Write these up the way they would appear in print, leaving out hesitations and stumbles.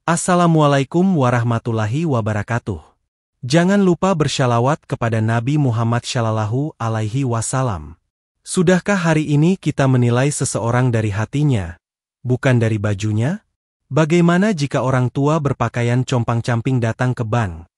Assalamualaikum warahmatullahi wabarakatuh. Jangan lupa bersyalawat kepada Nabi Muhammad Shallallahu Alaihi Wasallam. Sudahkah hari ini kita menilai seseorang dari hatinya, bukan dari bajunya? Bagaimana jika orang tua berpakaian compang-camping datang ke bank,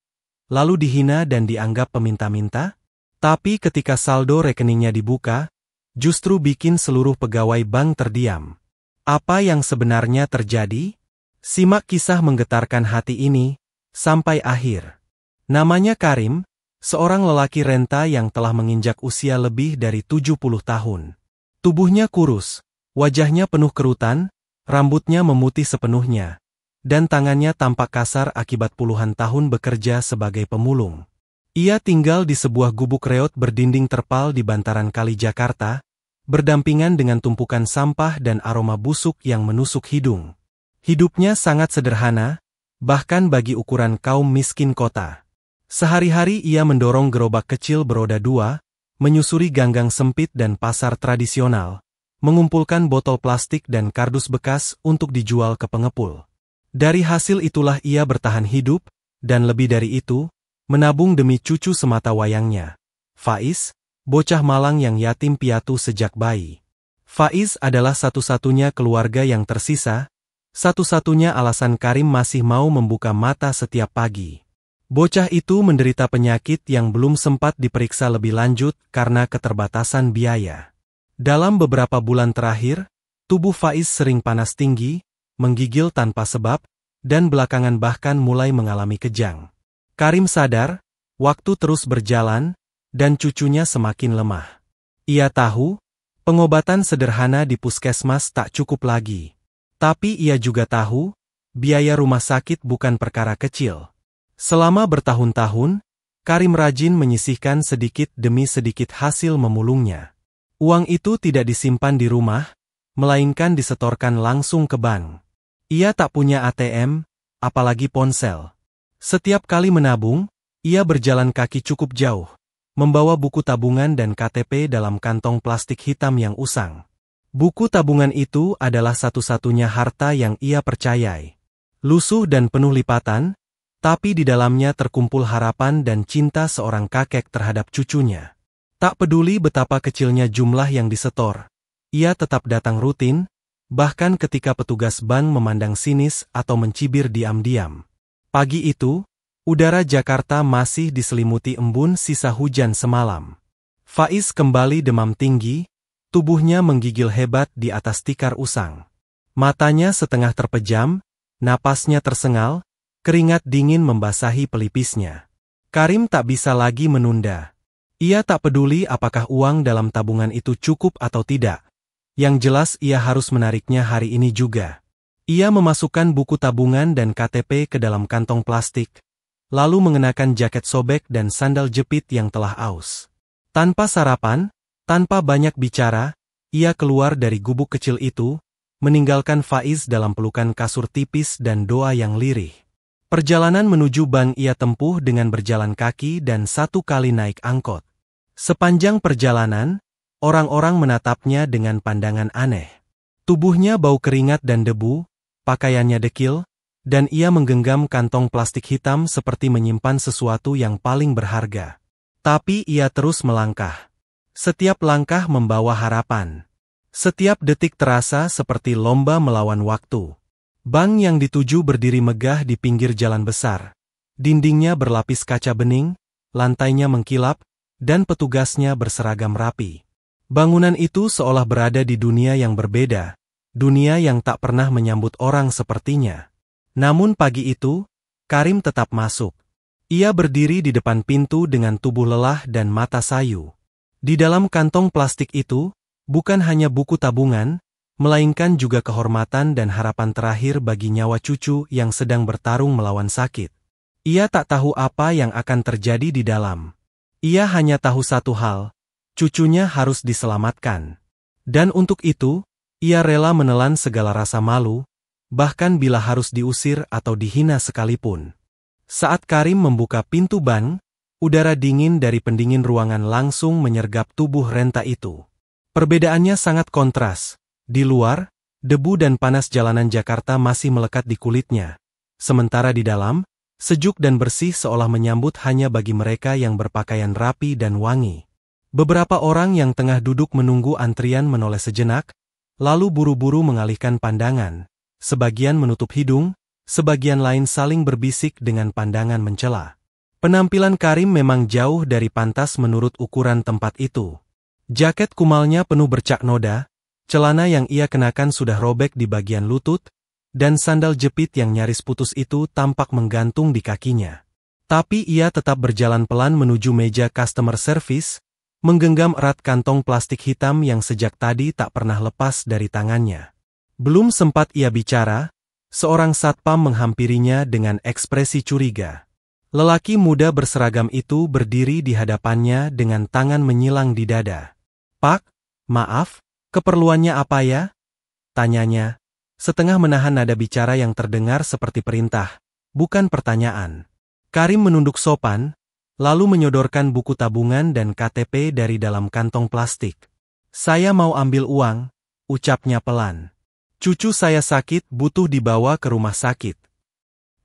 lalu dihina dan dianggap peminta-minta? Tapi ketika saldo rekeningnya dibuka, justru bikin seluruh pegawai bank terdiam. Apa yang sebenarnya terjadi? Simak kisah menggetarkan hati ini sampai akhir. Namanya Karim, seorang lelaki renta yang telah menginjak usia lebih dari 70 tahun. Tubuhnya kurus, wajahnya penuh kerutan, rambutnya memutih sepenuhnya, dan tangannya tampak kasar akibat puluhan tahun bekerja sebagai pemulung. Ia tinggal di sebuah gubuk reot berdinding terpal di bantaran kali Jakarta, berdampingan dengan tumpukan sampah dan aroma busuk yang menusuk hidung. Hidupnya sangat sederhana, bahkan bagi ukuran kaum miskin kota. Sehari-hari ia mendorong gerobak kecil beroda dua, menyusuri ganggang sempit dan pasar tradisional, mengumpulkan botol plastik dan kardus bekas untuk dijual ke pengepul. Dari hasil itulah ia bertahan hidup, dan lebih dari itu, menabung demi cucu semata wayangnya, Faiz, bocah Malang yang yatim piatu sejak bayi. Faiz adalah satu-satunya keluarga yang tersisa, satu-satunya alasan Karim masih mau membuka mata setiap pagi. Bocah itu menderita penyakit yang belum sempat diperiksa lebih lanjut karena keterbatasan biaya. Dalam beberapa bulan terakhir, tubuh Faiz sering panas tinggi, menggigil tanpa sebab, dan belakangan bahkan mulai mengalami kejang. Karim sadar, waktu terus berjalan, dan cucunya semakin lemah. Ia tahu, pengobatan sederhana di puskesmas tak cukup lagi. Tapi ia juga tahu, biaya rumah sakit bukan perkara kecil. Selama bertahun-tahun, Karim rajin menyisihkan sedikit demi sedikit hasil memulungnya. Uang itu tidak disimpan di rumah, melainkan disetorkan langsung ke bank. Ia tak punya ATM, apalagi ponsel. Setiap kali menabung, ia berjalan kaki cukup jauh, membawa buku tabungan dan KTP dalam kantong plastik hitam yang usang. Buku tabungan itu adalah satu-satunya harta yang ia percayai. Lusuh dan penuh lipatan, tapi di dalamnya terkumpul harapan dan cinta seorang kakek terhadap cucunya. Tak peduli betapa kecilnya jumlah yang disetor, ia tetap datang rutin, bahkan ketika petugas bank memandang sinis atau mencibir diam-diam. Pagi itu, udara Jakarta masih diselimuti embun sisa hujan semalam. Faiz kembali demam tinggi, tubuhnya menggigil hebat di atas tikar usang. Matanya setengah terpejam, napasnya tersengal, keringat dingin membasahi pelipisnya. Karim tak bisa lagi menunda. Ia tak peduli apakah uang dalam tabungan itu cukup atau tidak. Yang jelas ia harus menariknya hari ini juga. Ia memasukkan buku tabungan dan KTP ke dalam kantong plastik, lalu mengenakan jaket sobek dan sandal jepit yang telah aus. Tanpa sarapan, tanpa banyak bicara, ia keluar dari gubuk kecil itu, meninggalkan Faiz dalam pelukan kasur tipis dan doa yang lirih. Perjalanan menuju bank ia tempuh dengan berjalan kaki dan satu kali naik angkot. Sepanjang perjalanan, orang-orang menatapnya dengan pandangan aneh. Tubuhnya bau keringat dan debu, pakaiannya dekil, dan ia menggenggam kantong plastik hitam seperti menyimpan sesuatu yang paling berharga. Tapi ia terus melangkah. Setiap langkah membawa harapan. Setiap detik terasa seperti lomba melawan waktu. Bank yang dituju berdiri megah di pinggir jalan besar. Dindingnya berlapis kaca bening, lantainya mengkilap, dan petugasnya berseragam rapi. Bangunan itu seolah berada di dunia yang berbeda, dunia yang tak pernah menyambut orang sepertinya. Namun pagi itu, Karim tetap masuk. Ia berdiri di depan pintu dengan tubuh lelah dan mata sayu. Di dalam kantong plastik itu, bukan hanya buku tabungan, melainkan juga kehormatan dan harapan terakhir bagi nyawa cucu yang sedang bertarung melawan sakit. Ia tak tahu apa yang akan terjadi di dalam. Ia hanya tahu satu hal, cucunya harus diselamatkan. Dan untuk itu, ia rela menelan segala rasa malu, bahkan bila harus diusir atau dihina sekalipun. Saat Karim membuka pintu bank, udara dingin dari pendingin ruangan langsung menyergap tubuh renta itu. Perbedaannya sangat kontras. Di luar, debu dan panas jalanan Jakarta masih melekat di kulitnya. sementara di dalam, sejuk dan bersih seolah menyambut hanya bagi mereka yang berpakaian rapi dan wangi. Beberapa orang yang tengah duduk menunggu antrian menoleh sejenak, lalu buru-buru mengalihkan pandangan. Sebagian menutup hidung, sebagian lain saling berbisik dengan pandangan mencela. Penampilan Karim memang jauh dari pantas menurut ukuran tempat itu. Jaket kumalnya penuh bercak noda, celana yang ia kenakan sudah robek di bagian lutut, dan sandal jepit yang nyaris putus itu tampak menggantung di kakinya. Tapi ia tetap berjalan pelan menuju meja customer service, menggenggam erat kantong plastik hitam yang sejak tadi tak pernah lepas dari tangannya. Belum sempat ia bicara, seorang satpam menghampirinya dengan ekspresi curiga. Lelaki muda berseragam itu berdiri di hadapannya dengan tangan menyilang di dada. "Pak, maaf, keperluannya apa ya?" tanyanya, setengah menahan nada bicara yang terdengar seperti perintah, bukan pertanyaan. Karim menunduk sopan, lalu menyodorkan buku tabungan dan KTP dari dalam kantong plastik. "Saya mau ambil uang," ucapnya pelan. "Cucu saya sakit, butuh dibawa ke rumah sakit."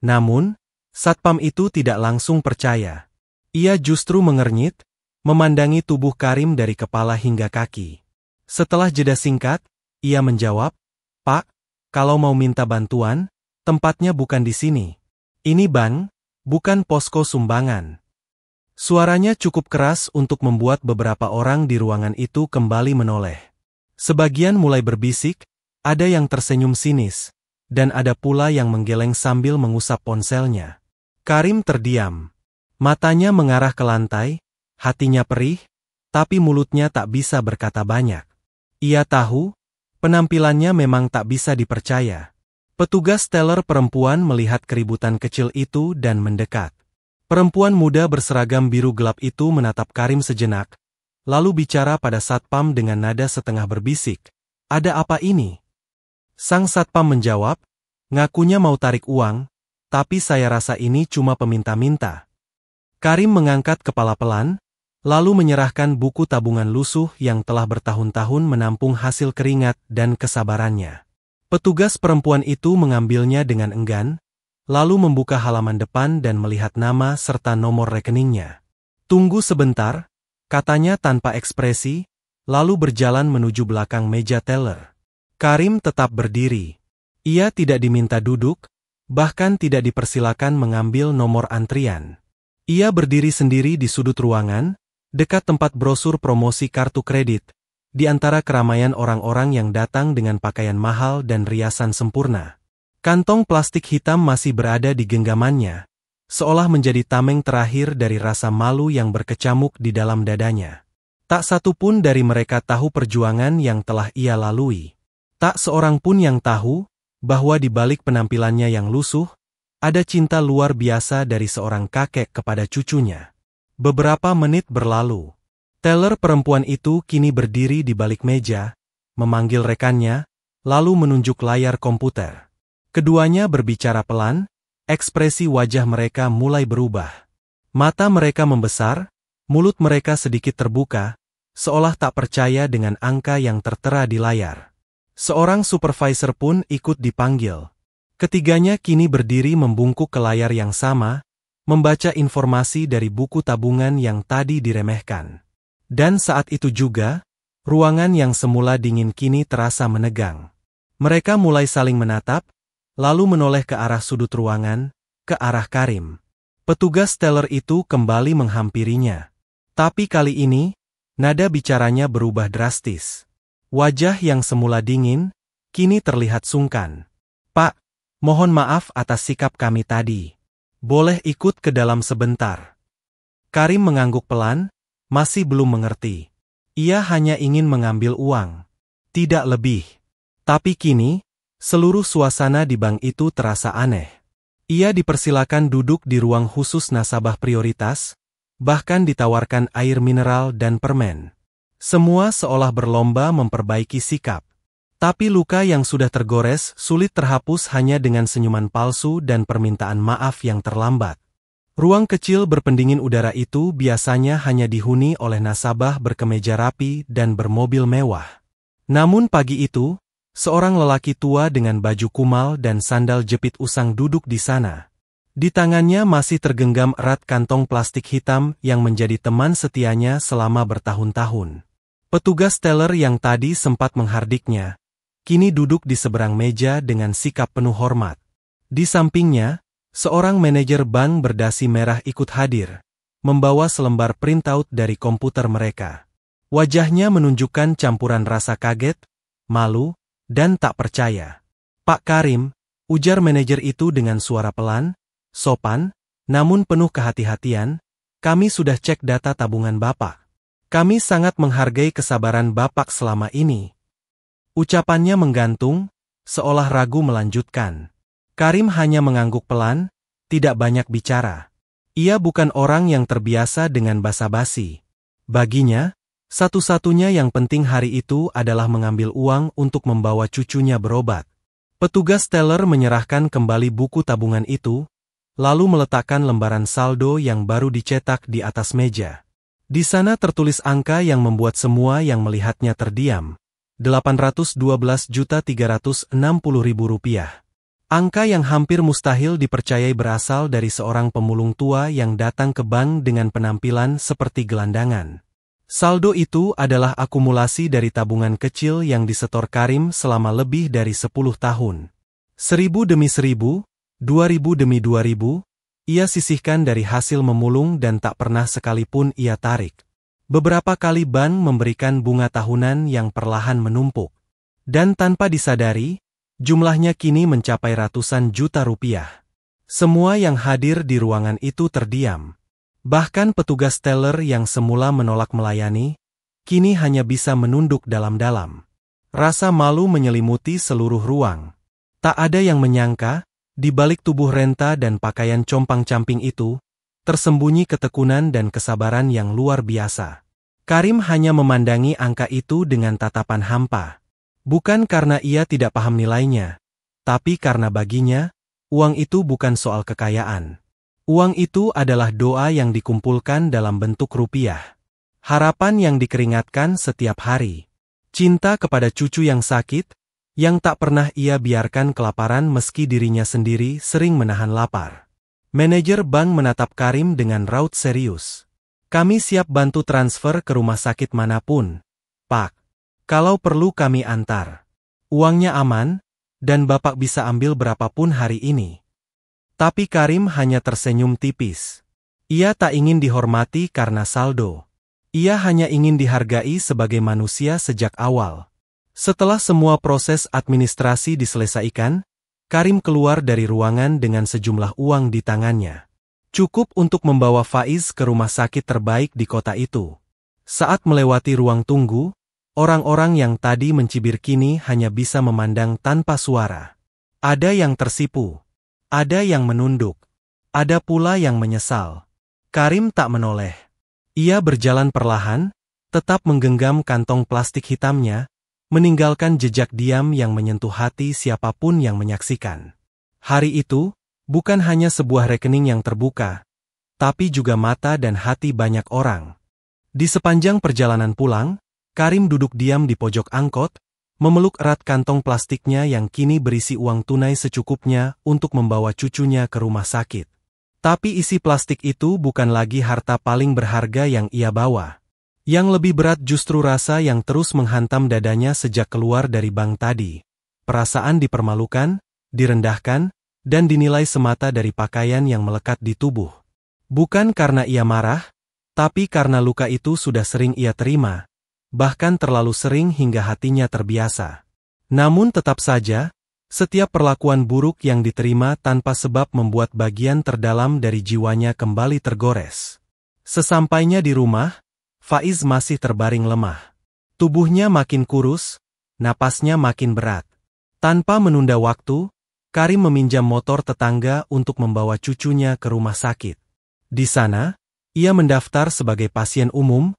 Namun, satpam itu tidak langsung percaya. Ia justru mengernyit, memandangi tubuh Karim dari kepala hingga kaki. Setelah jeda singkat, ia menjawab, "Pak, kalau mau minta bantuan, tempatnya bukan di sini. Ini bank, bukan posko sumbangan." Suaranya cukup keras untuk membuat beberapa orang di ruangan itu kembali menoleh. Sebagian mulai berbisik, ada yang tersenyum sinis, dan ada pula yang menggeleng sambil mengusap ponselnya. Karim terdiam. Matanya mengarah ke lantai, hatinya perih, tapi mulutnya tak bisa berkata banyak. Ia tahu, penampilannya memang tak bisa dipercaya. Petugas teller perempuan melihat keributan kecil itu dan mendekat. Perempuan muda berseragam biru gelap itu menatap Karim sejenak, lalu bicara pada satpam dengan nada setengah berbisik, "Ada apa ini?" Sang satpam menjawab, "Ngakunya mau tarik uang, tapi saya rasa ini cuma peminta-minta." Karim mengangkat kepala pelan, lalu menyerahkan buku tabungan lusuh yang telah bertahun-tahun menampung hasil keringat dan kesabarannya. Petugas perempuan itu mengambilnya dengan enggan, lalu membuka halaman depan dan melihat nama serta nomor rekeningnya. "Tunggu sebentar," katanya tanpa ekspresi, lalu berjalan menuju belakang meja teller. Karim tetap berdiri. Ia tidak diminta duduk, bahkan tidak dipersilakan mengambil nomor antrian. Ia berdiri sendiri di sudut ruangan, dekat tempat brosur promosi kartu kredit, di antara keramaian orang-orang yang datang dengan pakaian mahal dan riasan sempurna. Kantong plastik hitam masih berada di genggamannya, seolah menjadi tameng terakhir dari rasa malu yang berkecamuk di dalam dadanya. Tak satu pun dari mereka tahu perjuangan yang telah ia lalui. Tak seorang pun yang tahu bahwa di balik penampilannya yang lusuh, ada cinta luar biasa dari seorang kakek kepada cucunya. Beberapa menit berlalu. Teller perempuan itu kini berdiri di balik meja, memanggil rekannya, lalu menunjuk layar komputer. Keduanya berbicara pelan, ekspresi wajah mereka mulai berubah. Mata mereka membesar, mulut mereka sedikit terbuka, seolah tak percaya dengan angka yang tertera di layar. Seorang supervisor pun ikut dipanggil. Ketiganya kini berdiri membungkuk ke layar yang sama, membaca informasi dari buku tabungan yang tadi diremehkan. Dan saat itu juga, ruangan yang semula dingin kini terasa menegang. Mereka mulai saling menatap, lalu menoleh ke arah sudut ruangan, ke arah Karim. Petugas teller itu kembali menghampirinya. Tapi kali ini, nada bicaranya berubah drastis. Wajah yang semula dingin, kini terlihat sungkan. "Pak, mohon maaf atas sikap kami tadi. Boleh ikut ke dalam sebentar?" Karim mengangguk pelan, masih belum mengerti. Ia hanya ingin mengambil uang. Tidak lebih. Tapi kini, seluruh suasana di bank itu terasa aneh. Ia dipersilakan duduk di ruang khusus nasabah prioritas, bahkan ditawarkan air mineral dan permen. Semua seolah berlomba memperbaiki sikap. Tapi luka yang sudah tergores sulit terhapus hanya dengan senyuman palsu dan permintaan maaf yang terlambat. Ruang kecil berpendingin udara itu biasanya hanya dihuni oleh nasabah berkemeja rapi dan bermobil mewah. Namun pagi itu, Seorang lelaki tua dengan baju kumal dan sandal jepit usang duduk di sana. Di tangannya masih tergenggam erat kantong plastik hitam yang menjadi teman setianya selama bertahun-tahun. Petugas teller yang tadi sempat menghardiknya, kini duduk di seberang meja dengan sikap penuh hormat. Di sampingnya, seorang manajer bank berdasi merah ikut hadir, membawa selembar printout dari komputer mereka. Wajahnya menunjukkan campuran rasa kaget, malu, dan tak percaya. "Pak Karim," ujar manajer itu dengan suara pelan, sopan, namun penuh kehati-hatian, "kami sudah cek data tabungan Bapak. Kami sangat menghargai kesabaran Bapak selama ini." Ucapannya menggantung, seolah ragu melanjutkan. Karim hanya mengangguk pelan, tidak banyak bicara. Ia bukan orang yang terbiasa dengan basa-basi. Baginya, satu-satunya yang penting hari itu adalah mengambil uang untuk membawa cucunya berobat. Petugas teller menyerahkan kembali buku tabungan itu, lalu meletakkan lembaran saldo yang baru dicetak di atas meja. Di sana tertulis angka yang membuat semua yang melihatnya terdiam. Rp812.360.000. Angka yang hampir mustahil dipercayai berasal dari seorang pemulung tua yang datang ke bank dengan penampilan seperti gelandangan. Saldo itu adalah akumulasi dari tabungan kecil yang disetor Karim selama lebih dari 10 tahun. 1.000 demi 1.000, 2.000 demi 2.000, ia sisihkan dari hasil memulung dan tak pernah sekalipun ia tarik. Beberapa kali bank memberikan bunga tahunan yang perlahan menumpuk. Dan tanpa disadari, jumlahnya kini mencapai ratusan juta rupiah. Semua yang hadir di ruangan itu terdiam. Bahkan petugas teller yang semula menolak melayani, kini hanya bisa menunduk dalam-dalam. Rasa malu menyelimuti seluruh ruang. Tak ada yang menyangka, di balik tubuh renta dan pakaian compang-camping itu, tersembunyi ketekunan dan kesabaran yang luar biasa. Karim hanya memandangi angka itu dengan tatapan hampa. Bukan karena ia tidak paham nilainya, tapi karena baginya, uang itu bukan soal kekayaan. Uang itu adalah doa yang dikumpulkan dalam bentuk rupiah. Harapan yang dikeringatkan setiap hari. Cinta kepada cucu yang sakit, yang tak pernah ia biarkan kelaparan meski dirinya sendiri sering menahan lapar. Manajer bank menatap Karim dengan raut serius. "Kami siap bantu transfer ke rumah sakit manapun, Pak. Kalau perlu kami antar. Uangnya aman, dan Bapak bisa ambil berapapun hari ini." Tapi Karim hanya tersenyum tipis. Ia tak ingin dihormati karena saldo. Ia hanya ingin dihargai sebagai manusia sejak awal. Setelah semua proses administrasi diselesaikan, Karim keluar dari ruangan dengan sejumlah uang di tangannya. Cukup untuk membawa Faiz ke rumah sakit terbaik di kota itu. Saat melewati ruang tunggu, orang-orang yang tadi mencibir kini hanya bisa memandang tanpa suara. Ada yang tersipu. Ada yang menunduk. Ada pula yang menyesal. Karim tak menoleh. Ia berjalan perlahan, tetap menggenggam kantong plastik hitamnya, meninggalkan jejak diam yang menyentuh hati siapapun yang menyaksikan. Hari itu, bukan hanya sebuah rekening yang terbuka, tapi juga mata dan hati banyak orang. Di sepanjang perjalanan pulang, Karim duduk diam di pojok angkot, memeluk erat kantong plastiknya yang kini berisi uang tunai secukupnya untuk membawa cucunya ke rumah sakit. Tapi isi plastik itu bukan lagi harta paling berharga yang ia bawa. Yang lebih berat justru rasa yang terus menghantam dadanya sejak keluar dari bank tadi. Perasaan dipermalukan, direndahkan, dan dinilai semata dari pakaian yang melekat di tubuh. Bukan karena ia marah, tapi karena luka itu sudah sering ia terima. Bahkan terlalu sering hingga hatinya terbiasa. Namun tetap saja, setiap perlakuan buruk yang diterima tanpa sebab membuat bagian terdalam dari jiwanya kembali tergores. Sesampainya di rumah, Faiz masih terbaring lemah. Tubuhnya makin kurus, napasnya makin berat. Tanpa menunda waktu, Karim meminjam motor tetangga untuk membawa cucunya ke rumah sakit. Di sana, ia mendaftar sebagai pasien umum,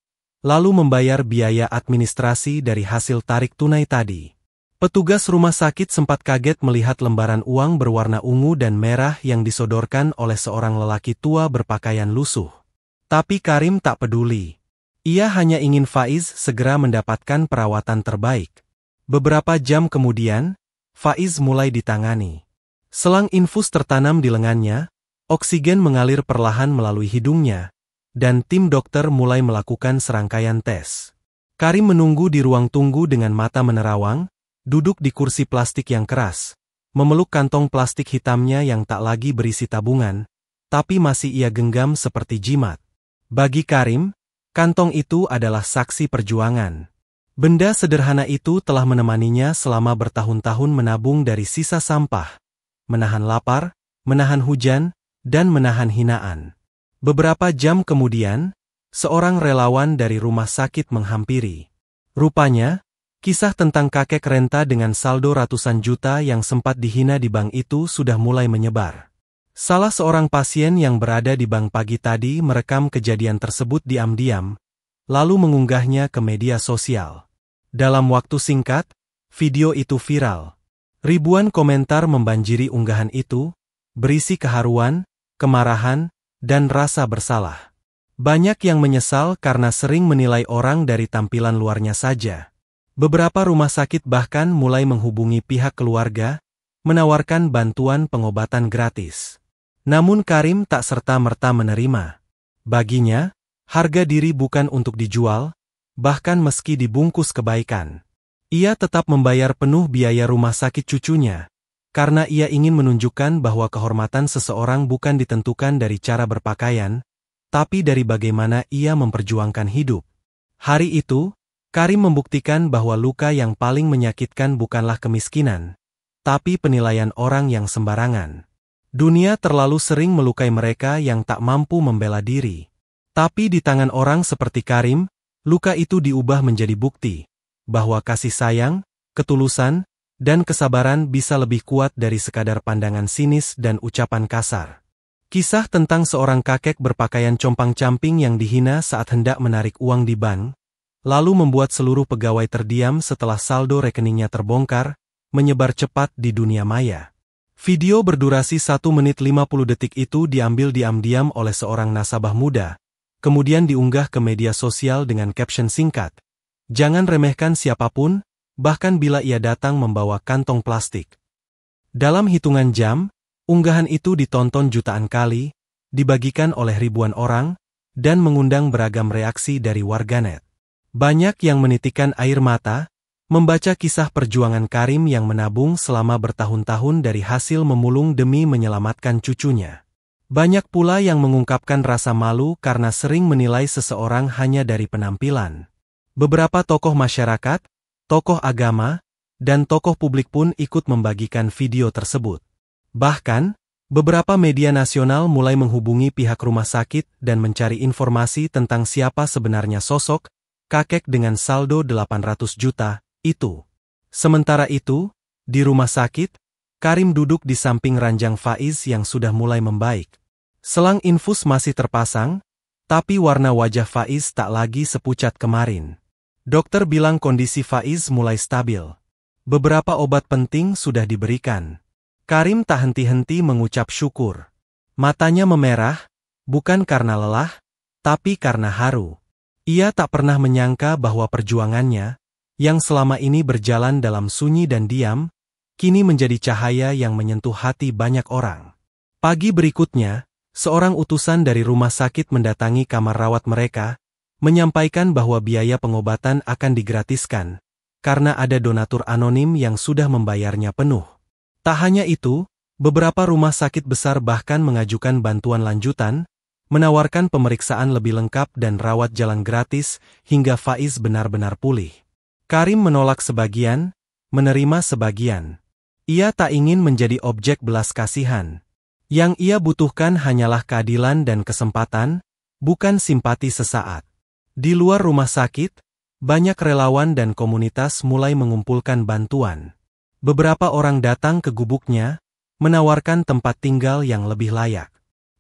lalu membayar biaya administrasi dari hasil tarik tunai tadi. Petugas rumah sakit sempat kaget melihat lembaran uang berwarna ungu dan merah yang disodorkan oleh seorang lelaki tua berpakaian lusuh. Tapi Karim tak peduli. Ia hanya ingin Faiz segera mendapatkan perawatan terbaik. Beberapa jam kemudian, Faiz mulai ditangani. Selang infus tertanam di lengannya, oksigen mengalir perlahan melalui hidungnya, dan tim dokter mulai melakukan serangkaian tes. Karim menunggu di ruang tunggu dengan mata menerawang, duduk di kursi plastik yang keras, memeluk kantong plastik hitamnya yang tak lagi berisi tabungan, tapi masih ia genggam seperti jimat. Bagi Karim, kantong itu adalah saksi perjuangan. Benda sederhana itu telah menemaninya selama bertahun-tahun menabung dari sisa sampah, menahan lapar, menahan hujan, dan menahan hinaan. Beberapa jam kemudian, seorang relawan dari rumah sakit menghampiri. Rupanya, kisah tentang kakek renta dengan saldo ratusan juta yang sempat dihina di bank itu sudah mulai menyebar. Salah seorang pasien yang berada di bank pagi tadi merekam kejadian tersebut diam-diam, lalu mengunggahnya ke media sosial. Dalam waktu singkat, video itu viral. Ribuan komentar membanjiri unggahan itu, berisi keharuan, kemarahan, dan rasa bersalah. Banyak yang menyesal karena sering menilai orang dari tampilan luarnya saja. Beberapa rumah sakit bahkan mulai menghubungi pihak keluarga, menawarkan bantuan pengobatan gratis. Namun Karim tak serta-merta menerima. Baginya, harga diri bukan untuk dijual, bahkan meski dibungkus kebaikan. Ia tetap membayar penuh biaya rumah sakit cucunya, karena ia ingin menunjukkan bahwa kehormatan seseorang bukan ditentukan dari cara berpakaian, tapi dari bagaimana ia memperjuangkan hidup. Hari itu, Karim membuktikan bahwa luka yang paling menyakitkan bukanlah kemiskinan, tapi penilaian orang yang sembarangan. Dunia terlalu sering melukai mereka yang tak mampu membela diri. Tapi di tangan orang seperti Karim, luka itu diubah menjadi bukti bahwa kasih sayang, ketulusan, dan kesabaran bisa lebih kuat dari sekadar pandangan sinis dan ucapan kasar. Kisah tentang seorang kakek berpakaian compang-camping yang dihina saat hendak menarik uang di bank, lalu membuat seluruh pegawai terdiam setelah saldo rekeningnya terbongkar, menyebar cepat di dunia maya. Video berdurasi 1 menit 50 detik itu diambil diam-diam oleh seorang nasabah muda, kemudian diunggah ke media sosial dengan caption singkat, "Jangan remehkan siapapun, bahkan bila ia datang membawa kantong plastik." Dalam hitungan jam, unggahan itu ditonton jutaan kali, dibagikan oleh ribuan orang, dan mengundang beragam reaksi dari warganet. Banyak yang menitikkan air mata, membaca kisah perjuangan Karim yang menabung selama bertahun-tahun dari hasil memulung demi menyelamatkan cucunya. Banyak pula yang mengungkapkan rasa malu karena sering menilai seseorang hanya dari penampilan. Beberapa tokoh masyarakat, tokoh agama, dan tokoh publik pun ikut membagikan video tersebut. Bahkan, beberapa media nasional mulai menghubungi pihak rumah sakit dan mencari informasi tentang siapa sebenarnya sosok kakek dengan saldo 800 juta itu. Sementara itu, di rumah sakit, Karim duduk di samping ranjang Faiz yang sudah mulai membaik. Selang infus masih terpasang, tapi warna wajah Faiz tak lagi sepucat kemarin. Dokter bilang kondisi Faiz mulai stabil. Beberapa obat penting sudah diberikan. Karim tak henti-henti mengucap syukur. Matanya memerah, bukan karena lelah, tapi karena haru. Ia tak pernah menyangka bahwa perjuangannya, yang selama ini berjalan dalam sunyi dan diam, kini menjadi cahaya yang menyentuh hati banyak orang. Pagi berikutnya, seorang utusan dari rumah sakit mendatangi kamar rawat mereka, menyampaikan bahwa biaya pengobatan akan digratiskan, karena ada donatur anonim yang sudah membayarnya penuh. Tak hanya itu, beberapa rumah sakit besar bahkan mengajukan bantuan lanjutan, menawarkan pemeriksaan lebih lengkap dan rawat jalan gratis hingga Faiz benar-benar pulih. Karim menolak sebagian, menerima sebagian. Ia tak ingin menjadi objek belas kasihan. Yang ia butuhkan hanyalah keadilan dan kesempatan, bukan simpati sesaat. Di luar rumah sakit, banyak relawan dan komunitas mulai mengumpulkan bantuan. Beberapa orang datang ke gubuknya, menawarkan tempat tinggal yang lebih layak.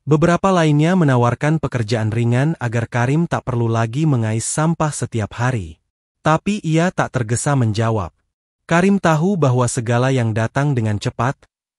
Beberapa lainnya menawarkan pekerjaan ringan agar Karim tak perlu lagi mengais sampah setiap hari. Tapi ia tak tergesa menjawab. Karim tahu bahwa segala yang datang dengan cepat,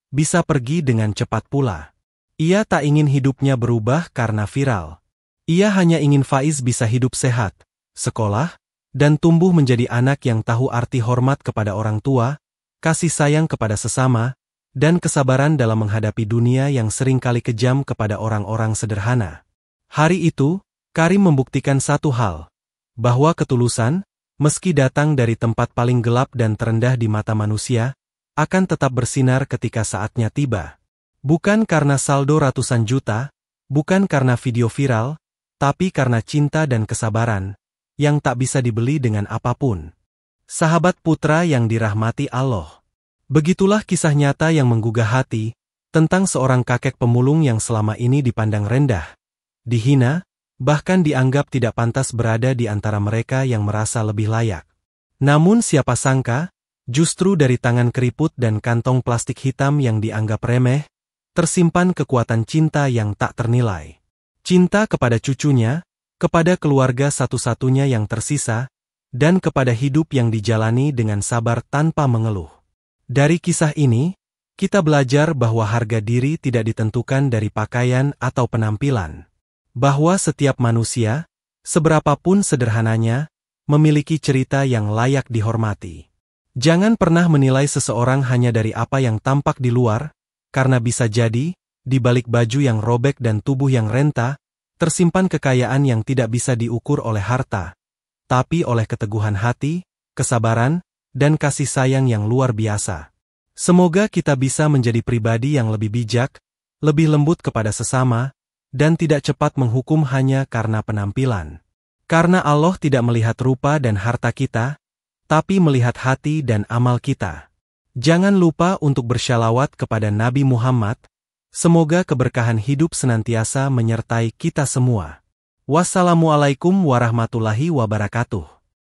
bisa pergi dengan cepat pula. Ia tak ingin hidupnya berubah karena viral. Ia hanya ingin Faiz bisa hidup sehat, sekolah, dan tumbuh menjadi anak yang tahu arti hormat kepada orang tua, kasih sayang kepada sesama, dan kesabaran dalam menghadapi dunia yang seringkali kejam kepada orang-orang sederhana. Hari itu, Karim membuktikan satu hal, bahwa ketulusan, meski datang dari tempat paling gelap dan terendah di mata manusia, akan tetap bersinar ketika saatnya tiba. Bukan karena saldo ratusan juta, bukan karena video viral, tapi karena cinta dan kesabaran, yang tak bisa dibeli dengan apapun. Sahabat putra yang dirahmati Allah. Begitulah kisah nyata yang menggugah hati, tentang seorang kakek pemulung yang selama ini dipandang rendah, dihina, bahkan dianggap tidak pantas berada di antara mereka yang merasa lebih layak. Namun siapa sangka, justru dari tangan keriput dan kantong plastik hitam yang dianggap remeh, tersimpan kekuatan cinta yang tak ternilai. Cinta kepada cucunya, kepada keluarga satu-satunya yang tersisa, dan kepada hidup yang dijalani dengan sabar tanpa mengeluh. Dari kisah ini, kita belajar bahwa harga diri tidak ditentukan dari pakaian atau penampilan. Bahwa setiap manusia, seberapapun sederhananya, memiliki cerita yang layak dihormati. Jangan pernah menilai seseorang hanya dari apa yang tampak di luar, karena bisa jadi, di balik baju yang robek dan tubuh yang renta, tersimpan kekayaan yang tidak bisa diukur oleh harta, tapi oleh keteguhan hati, kesabaran, dan kasih sayang yang luar biasa. Semoga kita bisa menjadi pribadi yang lebih bijak, lebih lembut kepada sesama, dan tidak cepat menghukum hanya karena penampilan. Karena Allah tidak melihat rupa dan harta kita, tapi melihat hati dan amal kita. Jangan lupa untuk bersyalawat kepada Nabi Muhammad. Semoga keberkahan hidup senantiasa menyertai kita semua. Wassalamualaikum warahmatullahi wabarakatuh.